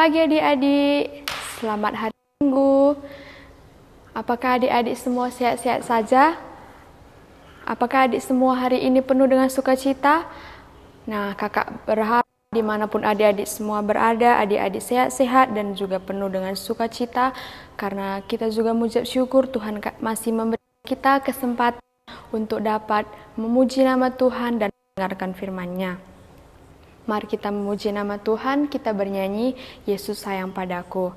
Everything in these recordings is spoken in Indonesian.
pagi adik-adik, selamat hari Minggu. Apakah adik-adik semua sehat-sehat saja? Apakah adik semua hari ini penuh dengan sukacita? Nah, kakak berharap dimanapun adik-adik semua berada, adik-adik sehat-sehat dan juga penuh dengan sukacita. Karena kita juga mengucap syukur Tuhan masih memberi kita kesempatan untuk dapat memuji nama Tuhan dan mendengarkan firman-Nya. Mari kita memuji nama Tuhan, kita bernyanyi, Yesus sayang padaku.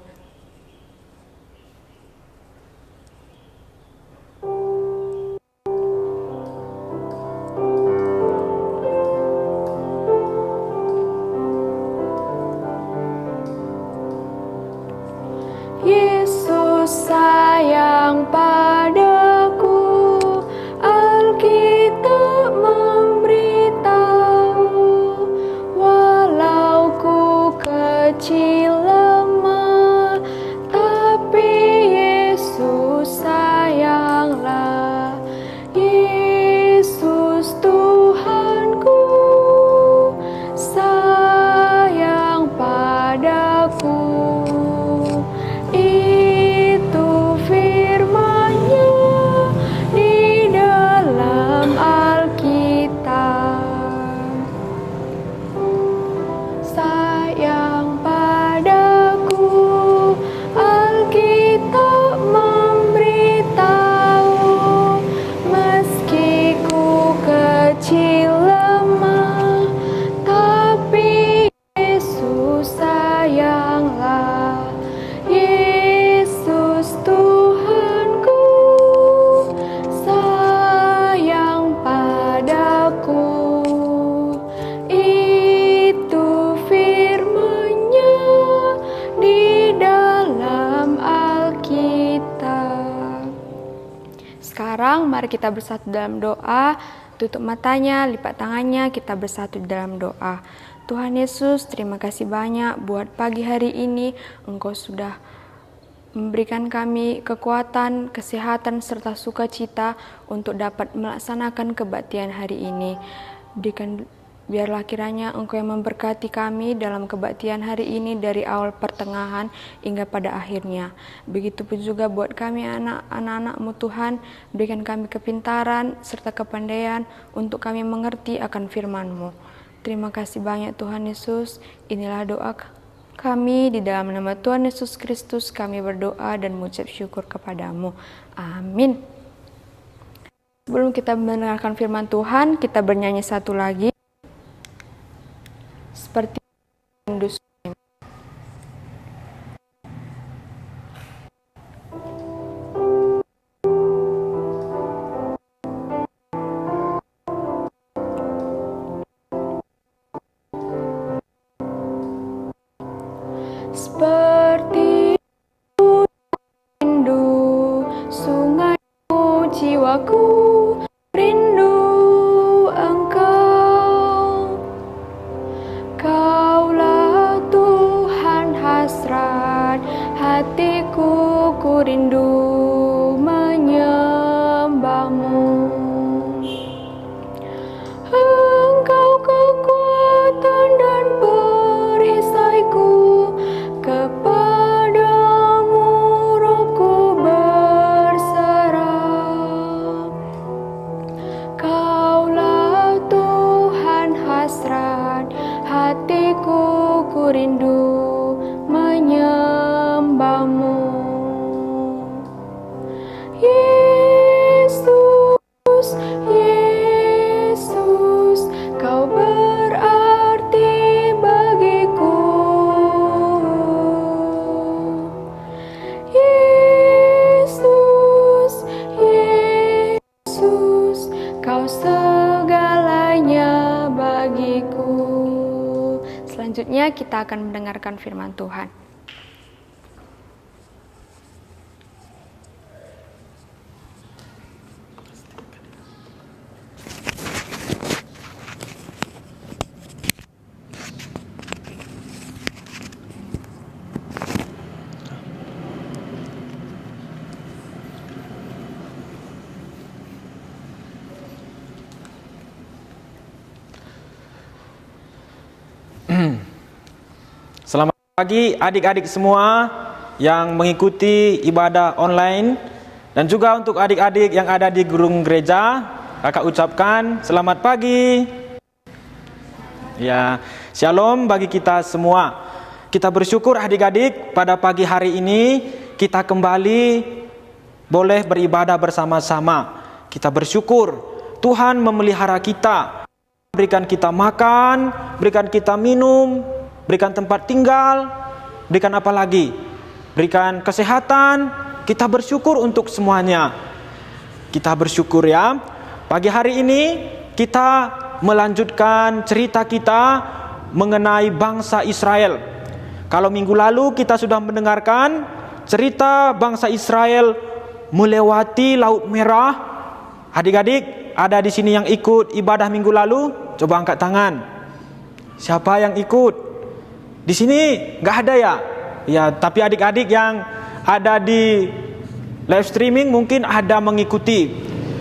Yesus sayang padaku, Alkitab memberitahu, walau ku kecil lemah, tapi Yesus sayanglah. Yesus Tuhanku sayang padaku. Itu firman-Nya di dalam Alkitab. Sayang padaku, Alkitab memberitahu, meski ku kecil lemah, tapi Yesus sayanglah. Yesus Tuhanku sayang padaku. Itu firman-Nya di dalam Alkitab. Sekarang mari kita bersatu dalam doa. Tutup matanya, lipat tangannya, kita bersatu dalam doa. Tuhan Yesus, terima kasih banyak buat pagi hari ini. Engkau sudah memberikan kami kekuatan, kesehatan, serta sukacita untuk dapat melaksanakan kebaktian hari ini. Biarlah kiranya Engkau yang memberkati kami dalam kebaktian hari ini dari awal pertengahan hingga pada akhirnya. Begitupun juga buat kami anak-anak-Mu Tuhan, berikan kami kepintaran serta kepandaian untuk kami mengerti akan firman-Mu. Terima kasih banyak Tuhan Yesus. Inilah doa kami di dalam nama Tuhan Yesus Kristus. Kami berdoa dan mengucap syukur kepadamu. Amin. Sebelum kita mendengarkan firman Tuhan, kita bernyanyi satu lagi. Seperti rindu. Seperti rindu sungaimu, jiwaku rindu Engkau. Kaulah Tuhan hasrat hatiku, ku rindu menyembah-Mu. Engkau kekuatan dan perisaiku, kepadamu rohku berserah. Kaulah Tuhan hasrat hatiku, ku rindu menyembah-Mu. Yesus, Yesus, Kau berarti bagiku. Yesus, Yesus, Kau segalanya bagiku. Selanjutnya kita akan mendengarkan firman Tuhan. Selamat Bagi adik-adik semua yang mengikuti ibadah online dan juga untuk adik-adik yang ada di gedung gereja, kakak ucapkan selamat pagi. Ya, shalom bagi kita semua. Kita bersyukur adik-adik pada pagi hari ini kita kembali boleh beribadah bersama-sama. Kita bersyukur Tuhan memelihara kita, berikan kita makan, berikan kita minum, berikan tempat tinggal, berikan apa lagi? Berikan kesehatan. Kita bersyukur untuk semuanya. Kita bersyukur ya. Pagi hari ini kita melanjutkan cerita kita mengenai bangsa Israel. Kalau minggu lalu kita sudah mendengarkan cerita bangsa Israel melewati Laut Merah. Adik-adik ada di sini yang ikut ibadah minggu lalu? Coba angkat tangan. Siapa yang ikut? Di sini nggak ada ya? Ya, tapi adik-adik yang ada di live streaming mungkin ada mengikuti.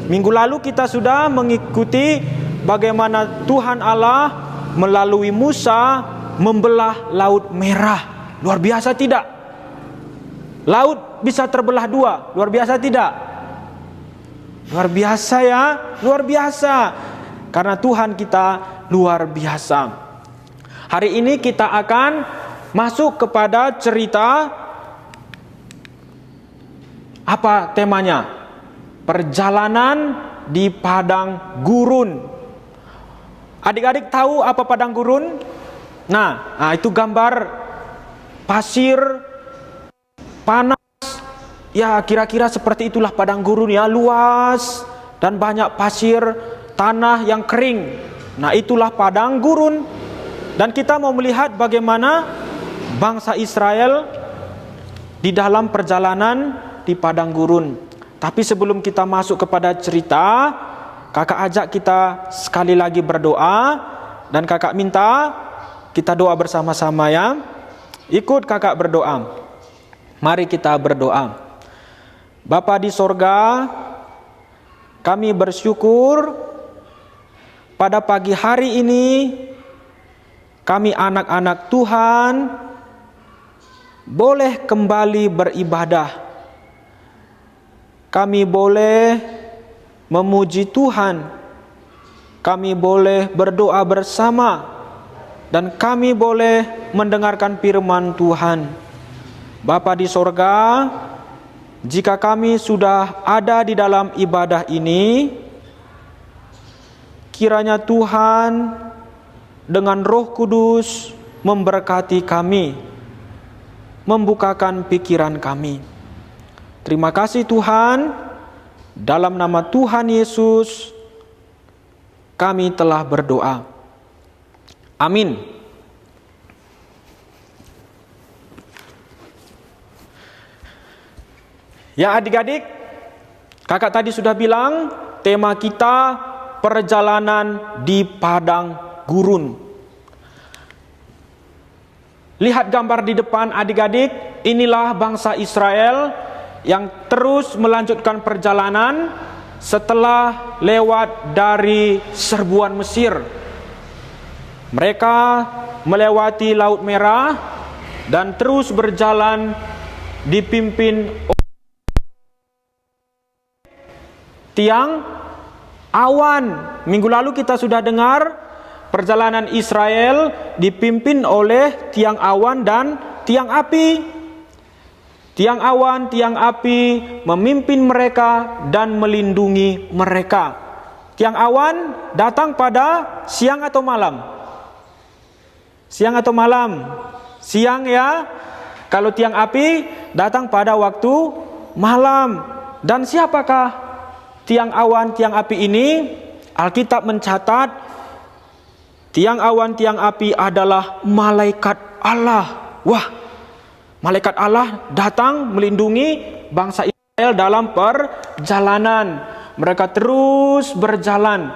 Minggu lalu kita sudah mengikuti bagaimana Tuhan Allah melalui Musa membelah Laut Merah. Luar biasa tidak? Laut bisa terbelah dua. Luar biasa tidak? Luar biasa ya? Luar biasa. Karena Tuhan kita luar biasa. Hari ini kita akan masuk kepada cerita, apa temanya? Perjalanan di padang gurun. Adik-adik tahu apa padang gurun? Nah, itu gambar pasir, panas. Ya, kira-kira seperti itulah padang gurun ya, luas dan banyak pasir, tanah yang kering. Nah, itulah padang gurun. Dan kita mau melihat bagaimana bangsa Israel di dalam perjalanan di padang gurun. Tapi sebelum kita masuk kepada cerita, kakak ajak kita sekali lagi berdoa. Dan kakak minta kita doa bersama-sama ya. Ikut kakak berdoa. Mari kita berdoa. Bapa di sorga, kami bersyukur pada pagi hari ini kami anak-anak Tuhan boleh kembali beribadah. Kami boleh memuji Tuhan. Kami boleh berdoa bersama. Dan kami boleh mendengarkan firman Tuhan. Bapa di sorga, jika kami sudah ada di dalam ibadah ini, kiranya Tuhan dengan Roh Kudus memberkati kami, membukakan pikiran kami. Terima kasih Tuhan, dalam nama Tuhan Yesus kami telah berdoa. Amin. Ya adik-adik, kakak tadi sudah bilang tema kita perjalanan di padang gurun. Lihat gambar di depan adik-adik, inilah bangsa Israel yang terus melanjutkan perjalanan setelah lewat dari serbuan Mesir. Mereka melewati Laut Merah dan terus berjalan dipimpin tiang awan. Minggu lalu kita sudah dengar perjalanan Israel dipimpin oleh tiang awan dan tiang api. Tiang awan, tiang api memimpin mereka dan melindungi mereka. Tiang awan datang pada siang atau malam? Siang atau malam? Siang ya. Kalau tiang api datang pada waktu malam. Dan siapakah tiang awan, tiang api ini? Alkitab mencatat tiang awan, tiang api adalah malaikat Allah. Wah, malaikat Allah datang melindungi bangsa Israel dalam perjalanan. Mereka terus berjalan.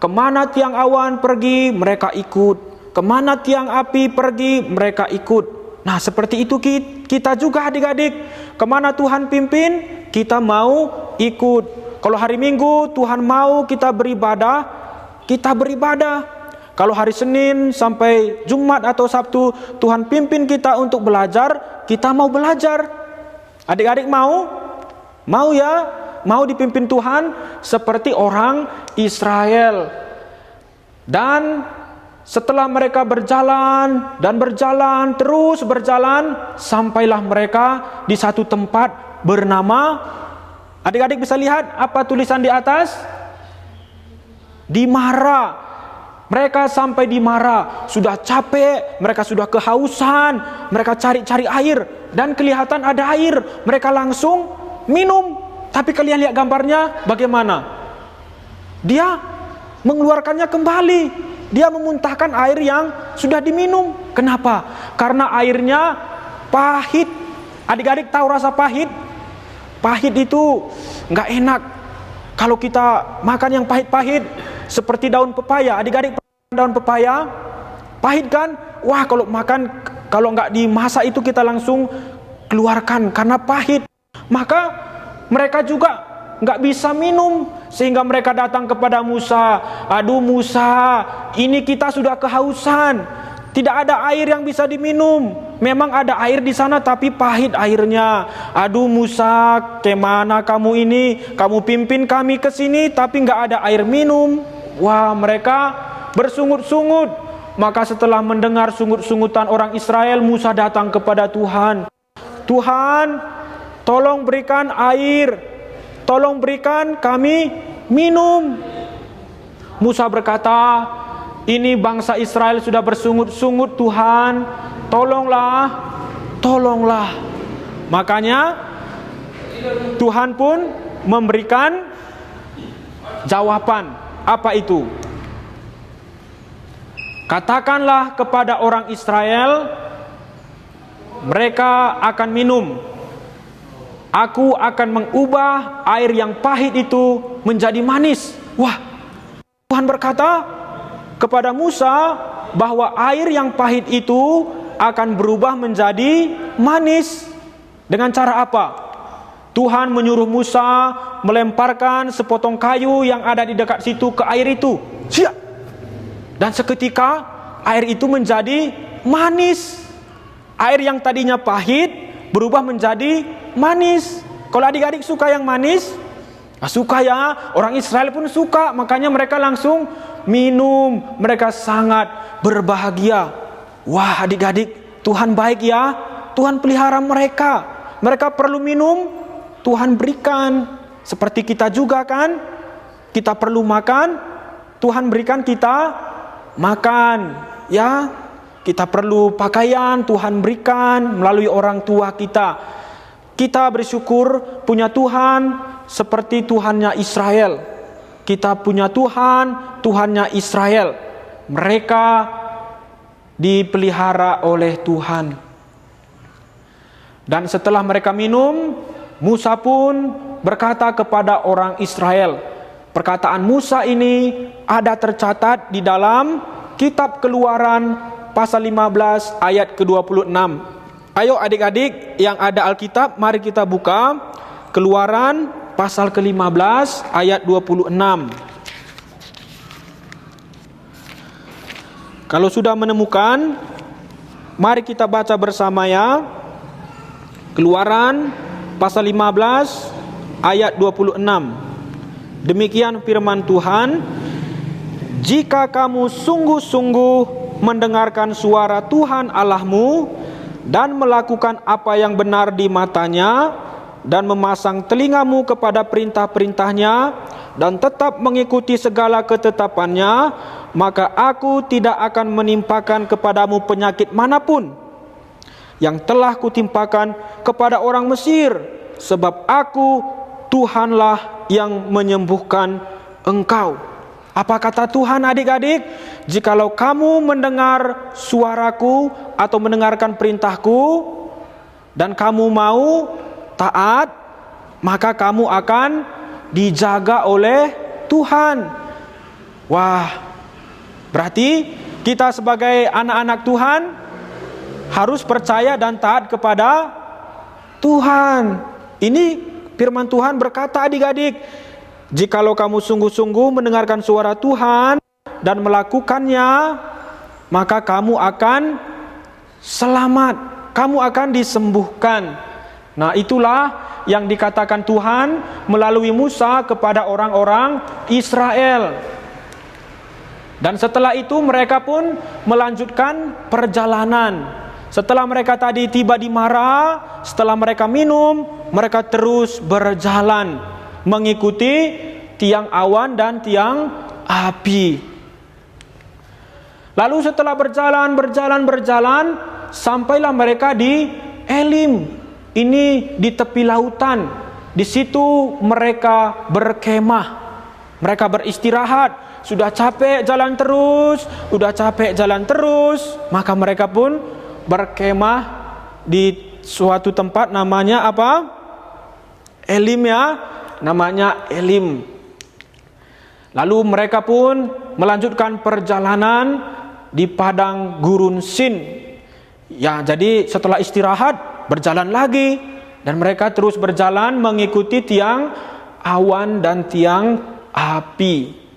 Kemana tiang awan pergi, mereka ikut. Kemana tiang api pergi, mereka ikut. Nah, seperti itu kita juga adik-adik. Kemana Tuhan pimpin, kita mau ikut. Kalau hari Minggu Tuhan mau kita beribadah, kita beribadah. Kalau hari Senin sampai Jumat atau Sabtu Tuhan pimpin kita untuk belajar, kita mau belajar. Adik-adik mau? Mau ya? Mau dipimpin Tuhan seperti orang Israel. Dan setelah mereka berjalan dan berjalan, terus berjalan, sampailah mereka di satu tempat bernama, adik-adik bisa lihat apa tulisan di atas? Di Mara. Mereka sampai di Mara, sudah capek, mereka sudah kehausan, mereka cari-cari air, dan kelihatan ada air, mereka langsung minum. Tapi kalian lihat gambarnya bagaimana? Dia mengeluarkannya kembali, dia memuntahkan air yang sudah diminum. Kenapa? Karena airnya pahit. Adik-adik tahu rasa pahit? Pahit itu nggak enak. Kalau kita makan yang pahit-pahit, seperti daun pepaya. Adik-adik daun pepaya pahit kan? Wah, kalau makan, kalau nggak dimasak itu kita langsung keluarkan karena pahit. Maka mereka juga nggak bisa minum, sehingga mereka datang kepada Musa. Aduh Musa, ini kita sudah kehausan, tidak ada air yang bisa diminum. Memang ada air di sana tapi pahit airnya. Aduh Musa, kemana kamu ini? Kamu pimpin kami ke sini tapi nggak ada air minum. Wah, mereka bersungut-sungut. Maka setelah mendengar sungut-sungutan orang Israel, Musa datang kepada Tuhan. Tuhan, tolong berikan air, tolong berikan kami minum. Musa berkata, ini bangsa Israel sudah bersungut-sungut, Tuhan, tolonglah, tolonglah. Makanya Tuhan pun memberikan jawaban. Apa itu? Katakanlah kepada orang Israel, mereka akan minum. Aku akan mengubah air yang pahit itu menjadi manis. Wah, Tuhan berkata kepada Musa bahwa air yang pahit itu akan berubah menjadi manis. Dengan cara apa? Tuhan menyuruh Musa melemparkan sepotong kayu yang ada di dekat situ ke air itu. Siap. Dan seketika air itu menjadi manis. Air yang tadinya pahit berubah menjadi manis. Kalau adik-adik suka yang manis? Suka ya, orang Israel pun suka. Makanya mereka langsung minum. Mereka sangat berbahagia. Wah, adik-adik, Tuhan baik ya. Tuhan pelihara mereka. Mereka perlu minum, Tuhan berikan. Seperti kita juga kan, kita perlu makan, Tuhan berikan kita makan. Ya, kita perlu pakaian, Tuhan berikan melalui orang tua kita. Kita bersyukur punya Tuhan seperti Tuhannya Israel. Kita punya Tuhan, Tuhannya Israel. Mereka dipelihara oleh Tuhan. Dan setelah mereka minum, Musa pun berkata kepada orang Israel. Perkataan Musa ini ada tercatat di dalam kitab Keluaran pasal 15 ayat ke-26. Ayo adik-adik yang ada Alkitab, mari kita buka Keluaran pasal ke-15 ayat 26. Kalau sudah menemukan, mari kita baca bersama ya. Keluaran pasal 15 ayat 26. Demikian firman Tuhan, jika kamu sungguh-sungguh mendengarkan suara Tuhan Allahmu dan melakukan apa yang benar di matanya dan memasang telingamu kepada perintah-perintahnya dan tetap mengikuti segala ketetapannya, maka aku tidak akan menimpakan kepadamu penyakit manapun yang telah kutimpakan kepada orang Mesir, sebab aku Tuhanlah yang menyembuhkan engkau. Apa kata Tuhan adik-adik? Jikalau kamu mendengar suaraku atau mendengarkan perintahku dan kamu mau taat, maka kamu akan dijaga oleh Tuhan. Wah, berarti kita sebagai anak-anak Tuhan harus percaya dan taat kepada Tuhan. Ini firman Tuhan berkata adik-adik, jikalau kamu sungguh-sungguh mendengarkan suara Tuhan dan melakukannya, maka kamu akan selamat, kamu akan disembuhkan. Nah, itulah yang dikatakan Tuhan melalui Musa kepada orang-orang Israel. Dan setelah itu mereka pun melanjutkan perjalanan. Setelah mereka tadi tiba di Mara, setelah mereka minum, mereka terus berjalan mengikuti tiang awan dan tiang api. Lalu setelah berjalan, sampailah mereka di Elim. Ini di tepi lautan. Di situ mereka berkemah. Mereka beristirahat. Sudah capek jalan terus, maka mereka pun berkemah di suatu tempat namanya apa? Elim ya, namanya Elim. Lalu mereka pun melanjutkan perjalanan di padang gurun Sin. Ya, jadi setelah istirahat berjalan lagi, dan mereka terus berjalan mengikuti tiang awan dan tiang api.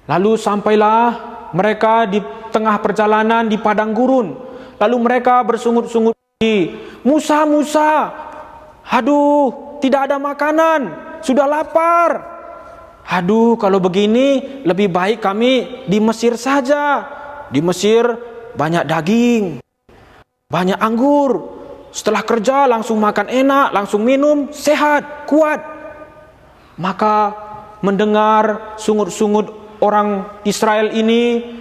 Lalu sampailah mereka di tengah perjalanan di padang gurun. Lalu mereka bersungut-sungut, Musa, aduh, tidak ada makanan, sudah lapar. Aduh, kalau begini lebih baik kami di Mesir saja. Di Mesir banyak daging, banyak anggur. Setelah kerja langsung makan enak, langsung minum, sehat, kuat. Maka mendengar sungut-sungut orang Israel ini,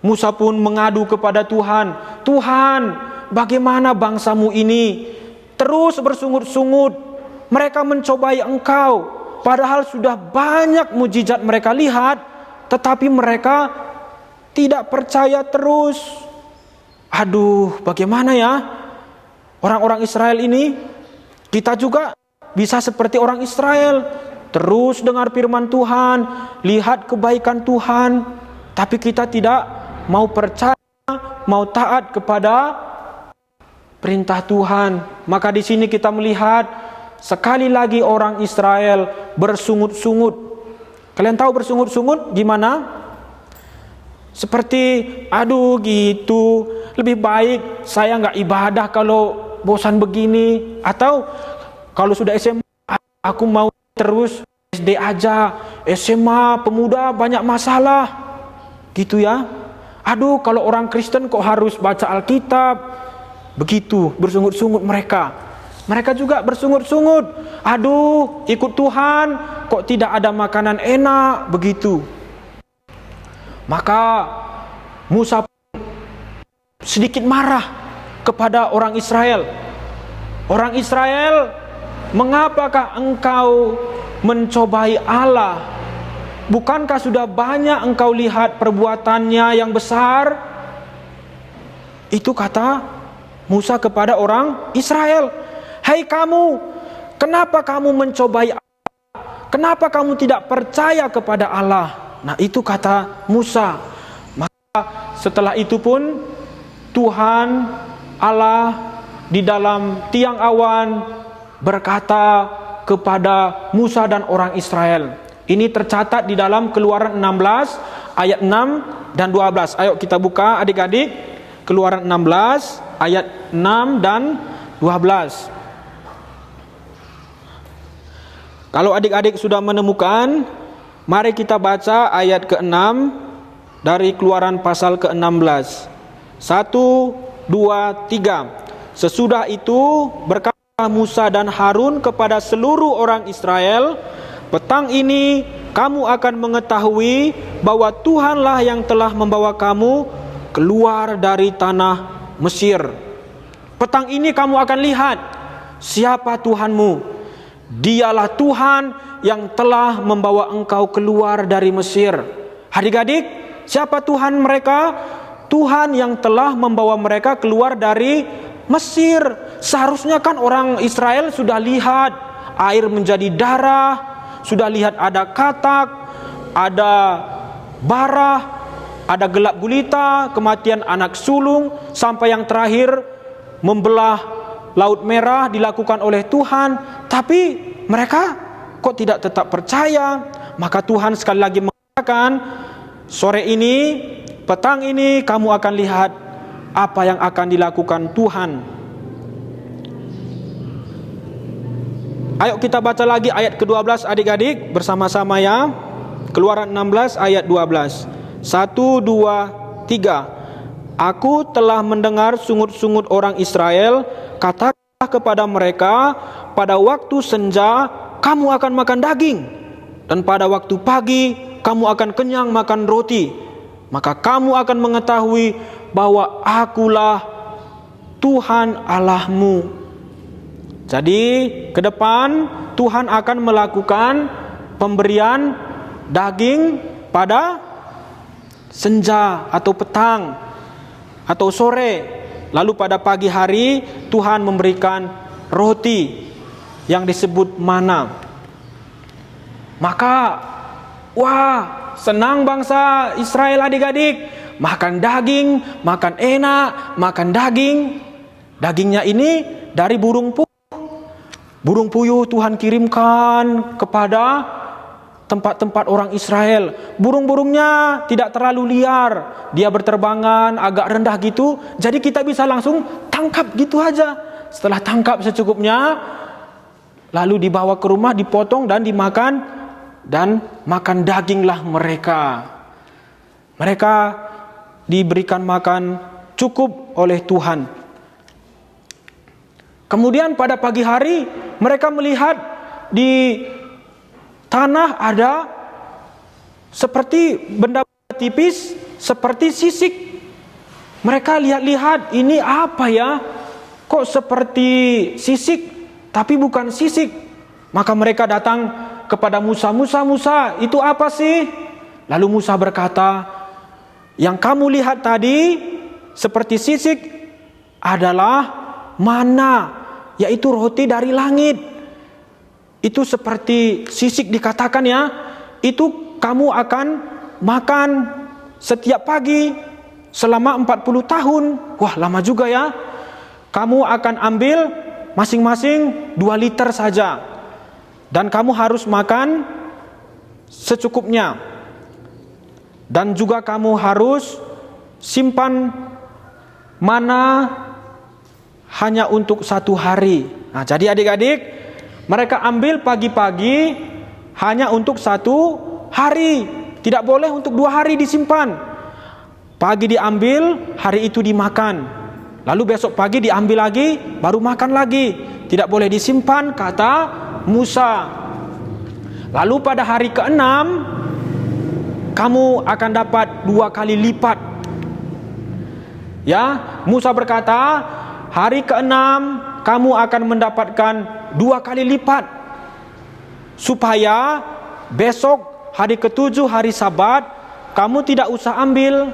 Musa pun mengadu kepada Tuhan. Tuhan, bagaimana bangsamu ini terus bersungut-sungut? Mereka mencobai Engkau, padahal sudah banyak mujizat mereka lihat, tetapi mereka tidak percaya terus. Aduh, bagaimana ya orang-orang Israel ini? Kita juga bisa seperti orang Israel, terus dengar firman Tuhan, lihat kebaikan Tuhan, tapi kita tidak mau percaya, mau taat kepada perintah Tuhan. Maka di sini kita melihat sekali lagi orang Israel bersungut-sungut. Kalian tahu bersungut-sungut gimana? Seperti, aduh gitu, lebih baik saya nggak ibadah kalau bosan begini. Atau kalau sudah SMA, aku mau terus SD aja, SMA pemuda banyak masalah, gitu ya. Aduh, kalau orang Kristen kok harus baca Alkitab. Begitu bersungut-sungut mereka. Mereka juga bersungut-sungut, aduh, ikut Tuhan kok tidak ada makanan enak, begitu. Maka Musa sedikit marah kepada orang Israel. Orang Israel, mengapakah engkau mencobai Allah? Bukankah sudah banyak engkau lihat perbuatannya yang besar? Itu kata Musa kepada orang Israel. Hai kamu, kenapa kamu mencobai Allah? Kenapa kamu tidak percaya kepada Allah? Nah, itu kata Musa. Maka setelah itu pun Tuhan Allah di dalam tiang awan berkata kepada Musa dan orang Israel. Ini tercatat di dalam Keluaran 16 ayat 6 dan 12. Ayo kita buka adik-adik, Keluaran 16 ayat 6 dan 12. Kalau adik-adik sudah menemukan, mari kita baca ayat ke-6 dari Keluaran pasal ke-16. 1, 2, 3. Sesudah itu berkata Musa dan Harun kepada seluruh orang Israel, petang ini kamu akan mengetahui bahwa Tuhanlah yang telah membawa kamu keluar dari tanah Mesir. Petang ini kamu akan lihat siapa Tuhanmu. Dialah Tuhan yang telah membawa engkau keluar dari Mesir. Adik-adik, siapa Tuhan mereka? Tuhan yang telah membawa mereka keluar dari Mesir. Seharusnya kan orang Israel sudah lihat air menjadi darah, sudah lihat ada katak, ada bara, ada gelap gulita, kematian anak sulung, sampai yang terakhir membelah Laut Merah dilakukan oleh Tuhan. Tapi mereka kok tidak tetap percaya? Maka Tuhan sekali lagi mengatakan sore ini, petang ini kamu akan lihat apa yang akan dilakukan Tuhan. Ayo kita baca lagi ayat ke-12 adik-adik bersama-sama ya. Keluaran 16 ayat 12. 1, 2, 3. Aku telah mendengar sungut-sungut orang Israel, katakanlah kepada mereka, pada waktu senja kamu akan makan daging, dan pada waktu pagi kamu akan kenyang makan roti. Maka kamu akan mengetahui bahwa akulah Tuhan Allahmu. Jadi ke depan Tuhan akan melakukan pemberian daging pada senja atau petang atau sore. Lalu pada pagi hari Tuhan memberikan roti yang disebut mana. Maka wah, senang bangsa Israel adik-adik, makan daging, makan enak, makan daging. Dagingnya ini dari burung puyuh. Burung puyuh Tuhan kirimkan kepada tempat-tempat orang Israel. Burung-burungnya tidak terlalu liar, dia berterbangan agak rendah gitu, jadi kita bisa langsung tangkap gitu aja. Setelah tangkap secukupnya, lalu dibawa ke rumah, dipotong dan dimakan, dan makan daginglah mereka. Mereka diberikan makan cukup oleh Tuhan. Kemudian pada pagi hari mereka melihat di tanah ada seperti benda tipis, seperti sisik. Mereka lihat-lihat, ini apa ya? Kok seperti sisik, tapi bukan sisik. Maka mereka datang kepada Musa, Musa, itu apa sih? Lalu Musa berkata, yang kamu lihat tadi seperti sisik adalah mana, yaitu roti dari langit. Itu seperti sisik dikatakan ya, itu kamu akan makan setiap pagi selama 40 tahun. Wah, lama juga ya. Kamu akan ambil masing-masing 2 liter saja, dan kamu harus makan secukupnya. Dan juga kamu harus simpan mana hanya untuk 1 hari. Nah, jadi adik-adik, mereka ambil pagi-pagi hanya untuk 1 hari. Tidak boleh untuk 2 hari disimpan. Pagi diambil, hari itu dimakan. Lalu besok pagi diambil lagi, baru makan lagi. Tidak boleh disimpan, kata Musa. Lalu pada hari ke-6, kamu akan dapat 2 kali lipat. Ya, Musa berkata, hari ke-6 kamu akan mendapatkan 2 kali lipat, supaya besok hari ke-7 hari Sabat kamu tidak usah ambil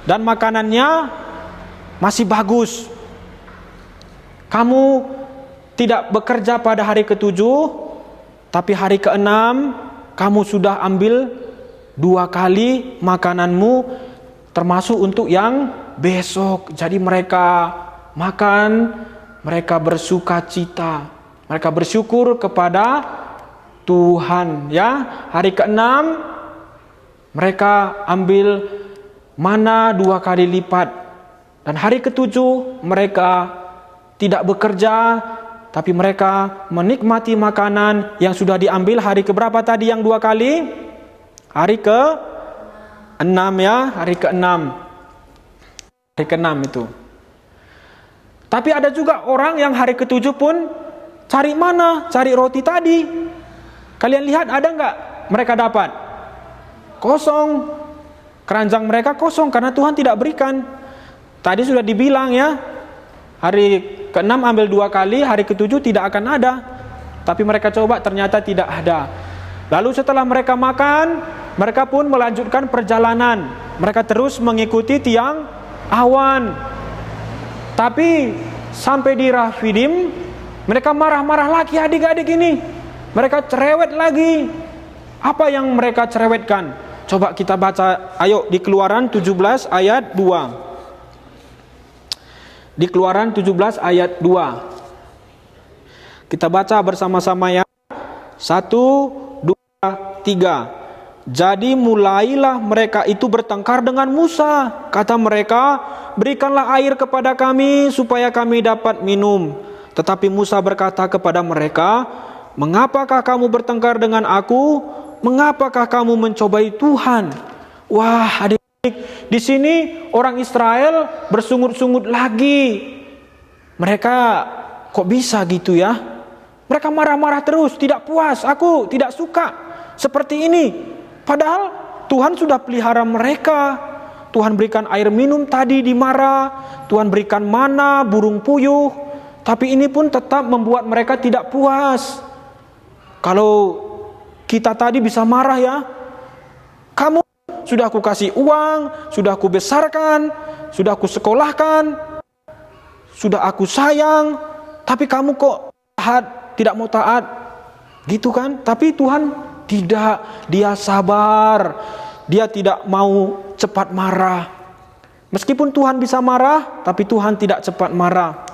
dan makanannya masih bagus. Kamu tidak bekerja pada hari ke-7, tapi hari ke-6 kamu sudah ambil 2 kali makananmu, termasuk untuk yang besok. Jadi mereka makan, mereka bersuka cita, mereka bersyukur kepada Tuhan. Ya, hari ke-6 mereka ambil mana 2 kali lipat, dan hari ke-7 mereka tidak bekerja, tapi mereka menikmati makanan yang sudah diambil hari keberapa tadi yang 2 kali? Hari ke-6 ya, hari ke-6. Hari ke-6 itu. Tapi ada juga orang yang hari ke-7 pun cari mana? Cari roti tadi. Kalian lihat ada enggak mereka dapat? Kosong. Keranjang mereka kosong karena Tuhan tidak berikan. Tadi sudah dibilang ya, hari ke-6 ambil 2 kali, hari ke-7 tidak akan ada. Tapi mereka coba, ternyata tidak ada. Lalu setelah mereka makan, mereka pun melanjutkan perjalanan. Mereka terus mengikuti tiang awan. Tapi sampai di Rafidim, mereka marah-marah lagi adik-adik ini. Mereka cerewet lagi. Apa yang mereka cerewetkan? Coba kita baca, ayo di Keluaran 17 ayat 2. Di Keluaran 17 ayat 2. Kita baca bersama-sama ya. 1, 2, 3. Jadi mulailah mereka itu bertengkar dengan Musa. Kata mereka, berikanlah air kepada kami supaya kami dapat minum. Tetapi Musa berkata kepada mereka, mengapakah kamu bertengkar dengan aku? Mengapakah kamu mencobai Tuhan? Wah, adik-adik, di sini orang Israel bersungut-sungut lagi. Mereka kok bisa gitu ya? Mereka marah-marah terus, tidak puas. Aku tidak suka seperti ini. Padahal Tuhan sudah pelihara mereka. Tuhan berikan air minum tadi di Mara. Tuhan berikan mana, burung puyuh. Tapi ini pun tetap membuat mereka tidak puas. Kalau kita tadi bisa marah ya. Kamu sudah aku kasih uang, sudah aku besarkan, sudah aku sekolahkan, sudah aku sayang. Tapi kamu kok taat, tidak mau taat. Gitu kan? Tapi Tuhan tidak, dia sabar. Dia tidak mau cepat marah. Meskipun Tuhan bisa marah, tapi Tuhan tidak cepat marah.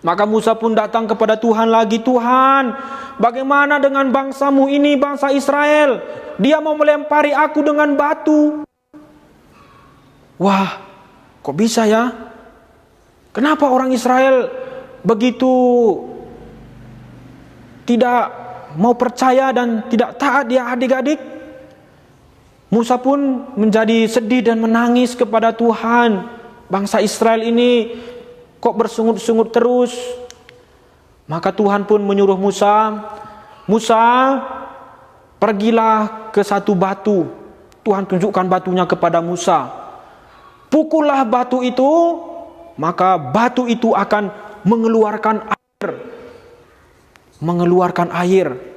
Maka Musa pun datang kepada Tuhan lagi. Tuhan, bagaimana dengan bangsamu ini, bangsa Israel? Dia mau melempari aku dengan batu. Wah, kok bisa ya? Kenapa orang Israel begitu tidak mau percaya dan tidak taat dia, adik-adik? Musa pun menjadi sedih dan menangis kepada Tuhan. Bangsa Israel ini kok bersungut-sungut terus? Maka Tuhan pun menyuruh Musa, pergilah ke satu batu. Tuhan tunjukkan batunya kepada Musa. Pukullah batu itu, maka batu itu akan mengeluarkan air. Mengeluarkan air.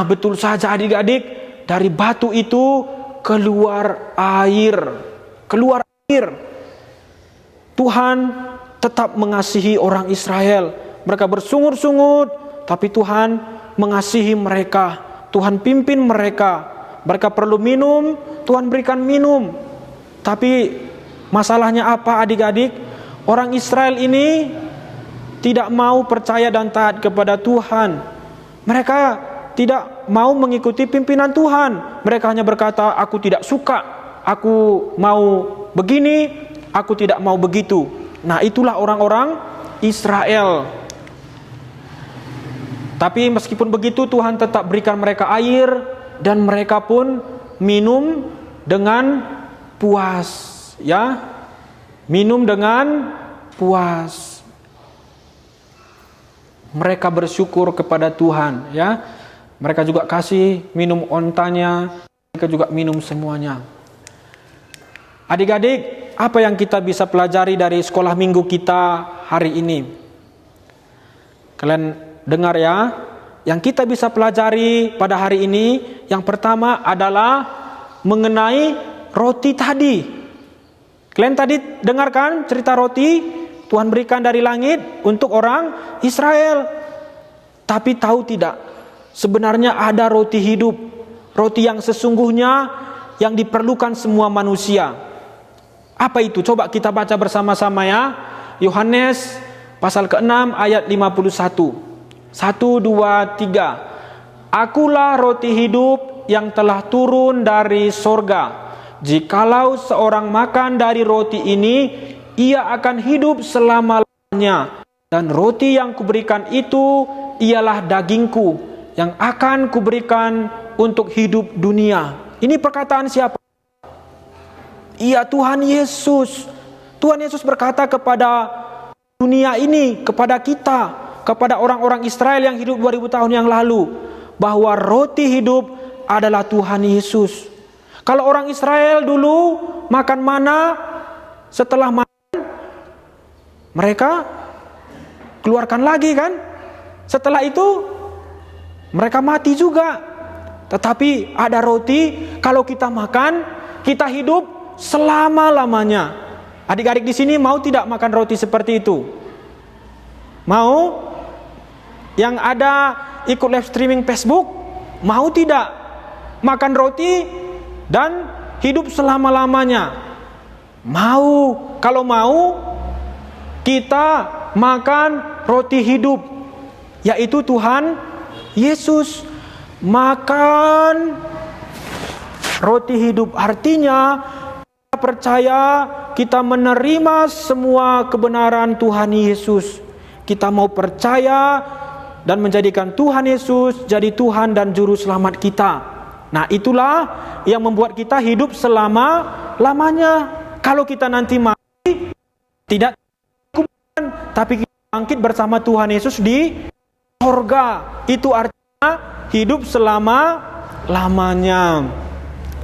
Betul saja adik-adik, dari batu itu keluar air. Keluar air. Tuhan tetap mengasihi orang Israel. Mereka bersungut-sungut, tapi Tuhan mengasihi mereka. Tuhan pimpin mereka. Mereka perlu minum, Tuhan berikan minum. Tapi masalahnya apa adik-adik? Orang Israel ini tidak mau percaya dan taat kepada Tuhan. Mereka tidak mau mengikuti pimpinan Tuhan. Mereka hanya berkata, aku tidak suka, aku mau begini, aku tidak mau begitu. Nah, itulah orang-orang Israel. Tapi meskipun begitu, Tuhan tetap berikan mereka air, dan mereka pun minum dengan puas, ya. Minum dengan puas. Mereka bersyukur kepada Tuhan, ya. Mereka juga kasih minum ontanya, mereka juga minum semuanya. Adik-adik, apa yang kita bisa pelajari dari sekolah minggu kita hari ini? Kalian dengar ya, yang kita bisa pelajari pada hari ini, yang pertama adalah mengenai roti tadi. Kalian tadi dengarkan cerita roti Tuhan berikan dari langit untuk orang Israel. Tapi tahu tidak, sebenarnya ada roti hidup, roti yang sesungguhnya yang diperlukan semua manusia. Apa itu? Coba kita baca bersama-sama ya. Yohanes pasal ke-6 ayat 51. 1, 2, 3. Akulah roti hidup yang telah turun dari sorga. Jikalau seorang makan dari roti ini, ia akan hidup selama-lamanya. Dan roti yang kuberikan itu ialah dagingku yang akan kuberikan untuk hidup dunia. Ini perkataan siapa? Iya, Tuhan Yesus. Tuhan Yesus berkata kepada dunia ini, kepada kita, kepada orang-orang Israel yang hidup 2000 tahun yang lalu, bahwa roti hidup adalah Tuhan Yesus. Kalau orang Israel dulu makan mana, setelah makan mereka keluarkan lagi kan? Setelah itu mereka mati juga. Tetapi ada roti, kalau kita makan, kita hidup selama-lamanya. Adik-adik di sini mau tidak makan roti seperti itu? Mau? Yang ada ikut live streaming Facebook, mau tidak makan roti dan hidup selama-lamanya? Mau. Kalau mau, kita makan roti hidup, yaitu Tuhan Yesus. makan roti hidup. Artinya kita percaya, kita menerima semua kebenaran Tuhan Yesus. Kita mau percaya dan menjadikan Tuhan Yesus jadi Tuhan dan Juru Selamat kita. Nah, itulah yang membuat kita hidup selama-lamanya. Kalau kita nanti mati, tidak kuburan, tapi kita bangkit bersama Tuhan Yesus di surga. Itu artinya hidup selama-lamanya.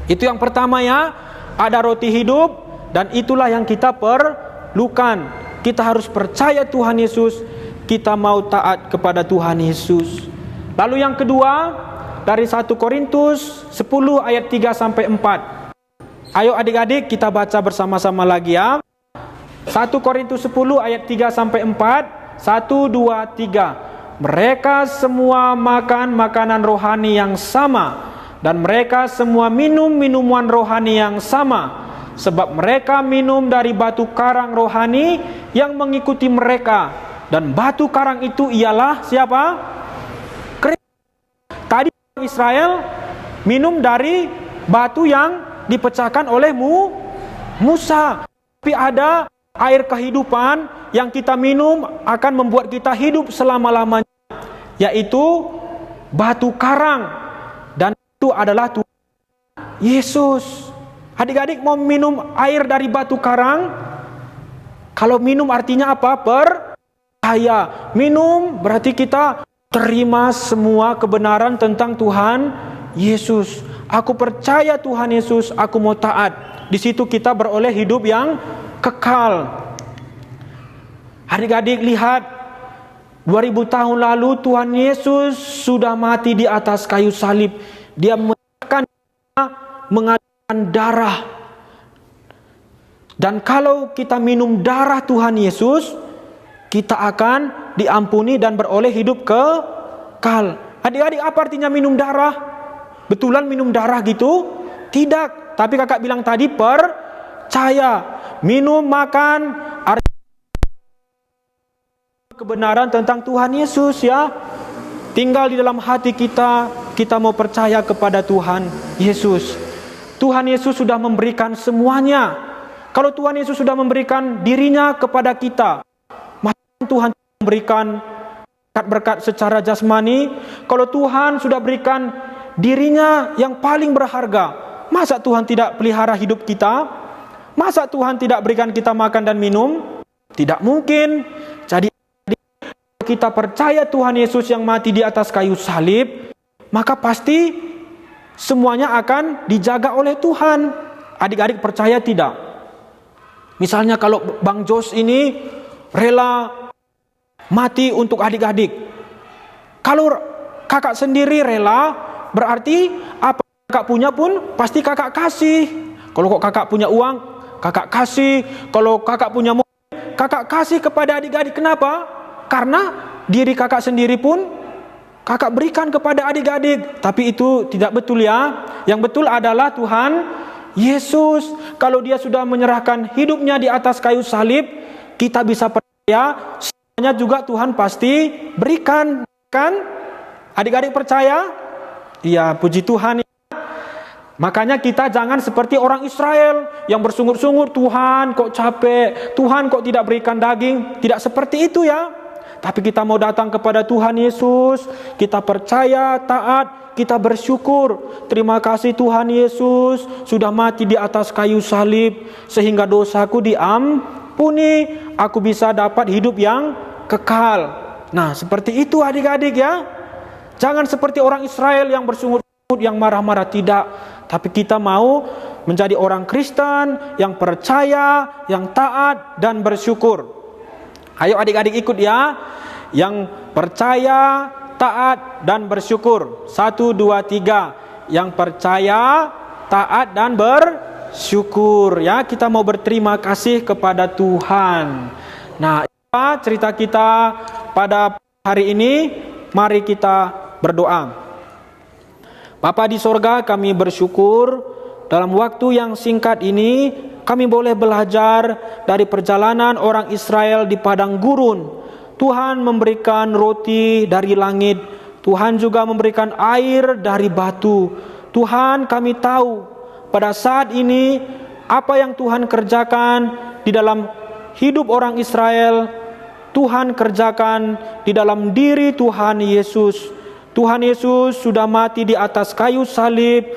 Itu yang pertama ya, ada roti hidup, dan itulah yang kita perlukan. Kita harus percaya Tuhan Yesus, kita mau taat kepada Tuhan Yesus. Lalu yang kedua, dari 1 Korintus 10 ayat 3 sampai 4. Ayo adik-adik kita baca bersama-sama lagi ya. 1 Korintus 10 ayat 3 sampai 4. 1, 2, 3. Mereka semua makan makanan rohani yang sama, dan mereka semua minum minuman rohani yang sama, sebab mereka minum dari batu karang rohani yang mengikuti mereka. Dan batu karang itu ialah siapa? Kristus. Tadi Israel minum dari batu yang dipecahkan oleh Musa. Tapi ada air kehidupan yang kita minum akan membuat kita hidup selama-lamanya, yaitu batu karang. Dan itu adalah Tuhan Yesus. Adik-adik mau minum air dari batu karang? Kalau minum artinya apa? Percaya. Minum berarti kita terima semua kebenaran tentang Tuhan Yesus. Aku percaya Tuhan Yesus, aku mau taat. Di situ kita beroleh hidup yang kekal. Adik-adik lihat, 2000 tahun lalu Tuhan Yesus sudah mati di atas kayu salib. Dia mengalirkan darah. Dan kalau kita minum darah Tuhan Yesus, kita akan diampuni dan beroleh hidup kekal. Adik-adik, apa artinya minum darah? Betulan minum darah gitu? Tidak. Tapi kakak bilang tadi percaya. Minum, makan, kebenaran tentang Tuhan Yesus ya. Tinggal di dalam hati kita, kita mau percaya kepada Tuhan Yesus. Tuhan Yesus sudah memberikan semuanya. Kalau Tuhan Yesus sudah memberikan dirinya kepada kita, maka Tuhan memberikan berkat-berkat secara jasmani. Kalau Tuhan sudah berikan dirinya yang paling berharga, masa Tuhan tidak pelihara hidup kita? Masa Tuhan tidak berikan kita makan dan minum? Tidak mungkin. Jadi kita percaya Tuhan Yesus yang mati di atas kayu salib, maka pasti semuanya akan dijaga oleh Tuhan. Adik-adik percaya tidak? Misalnya kalau Bang Jos ini rela mati untuk adik-adik. Kalau kakak sendiri rela, berarti apa kakak punya pun pasti kakak kasih. Kalau kok kakak punya uang, kakak kasih. Kalau kakak punya mobil, kakak kasih kepada adik-adik. Kenapa? Karena diri kakak sendiri pun kakak berikan kepada adik-adik. Tapi itu tidak betul ya. Yang betul adalah Tuhan Yesus. Kalau dia sudah menyerahkan hidupnya di atas kayu salib, kita bisa percaya semuanya juga Tuhan pasti berikan. Kan? Adik-adik percaya? Iya, puji Tuhan. Makanya kita jangan seperti orang Israel yang bersungut-sungut, Tuhan kok capek, Tuhan kok tidak berikan daging. Tidak seperti itu ya. Tapi kita mau datang kepada Tuhan Yesus, kita percaya, taat, kita bersyukur. Terima kasih Tuhan Yesus sudah mati di atas kayu salib, sehingga dosaku diampuni, aku bisa dapat hidup yang kekal. Nah, seperti itu adik-adik ya. Jangan seperti orang Israel yang bersungut-sungut, yang marah-marah, tidak. Tapi kita mau menjadi orang Kristen yang percaya, yang taat dan bersyukur. Ayo adik-adik ikut ya. Yang percaya, taat dan bersyukur. 1, 2, 3. Yang percaya, taat dan bersyukur ya. Kita mau berterima kasih kepada Tuhan. Nah, cerita kita pada hari ini. Mari kita berdoa. Bapa di sorga, kami bersyukur dalam waktu yang singkat ini kami boleh belajar dari perjalanan orang Israel di padang gurun. Tuhan memberikan roti dari langit, Tuhan juga memberikan air dari batu. Tuhan, kami tahu pada saat ini apa yang Tuhan kerjakan di dalam hidup orang Israel, Tuhan kerjakan di dalam diri Tuhan Yesus. Tuhan Yesus sudah mati di atas kayu salib,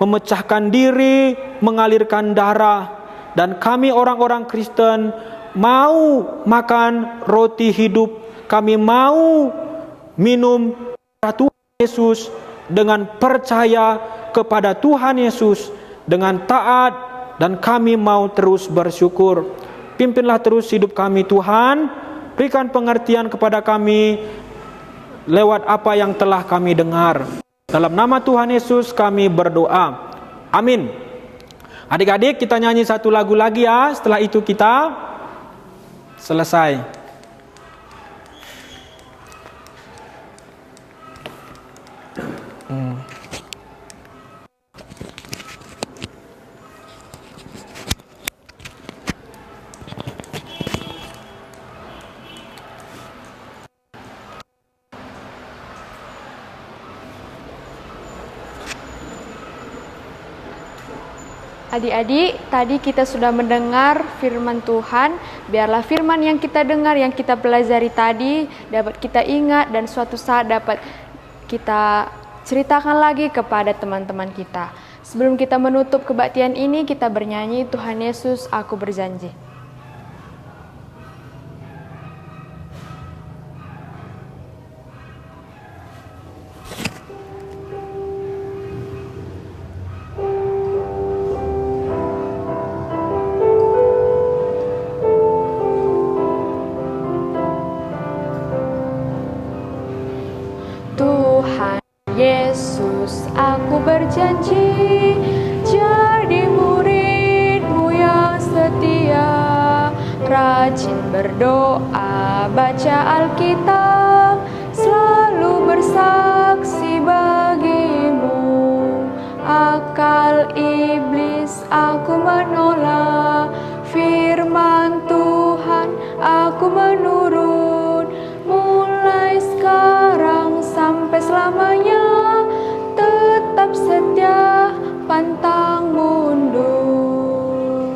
memecahkan diri, mengalirkan darah. Dan kami orang-orang Kristen mau makan roti hidup. Kami mau minum Tuhan Yesus dengan percaya kepada Tuhan Yesus, dengan taat, dan kami mau terus bersyukur. Pimpinlah terus hidup kami Tuhan, berikan pengertian kepada kami lewat apa yang telah kami dengar. Dalam nama Tuhan Yesus kami berdoa. Amin. Adik-adik, kita nyanyi satu lagu lagi ya. Setelah itu kita selesai. Adik-adik, tadi kita sudah mendengar firman Tuhan. Biarlah firman yang kita dengar, yang kita pelajari tadi dapat kita ingat dan suatu saat dapat kita ceritakan lagi kepada teman-teman kita. Sebelum kita menutup kebaktian ini, kita bernyanyi Tuhan Yesus, aku berjanji. Tuhan Yesus, aku berjanji jadi murid-Mu yang setia, rajin berdoa, baca Alkitab, selalu bersaksi bagi-Mu. Akal iblis aku menolak, firman Tuhan aku menurut, mulai sekarang sampai selamanya, tetap setia, pantang mundur.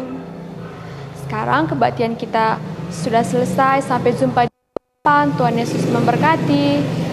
Sekarang kebaktian kita sudah selesai. Sampai jumpa di depan. Tuhan Yesus memberkati.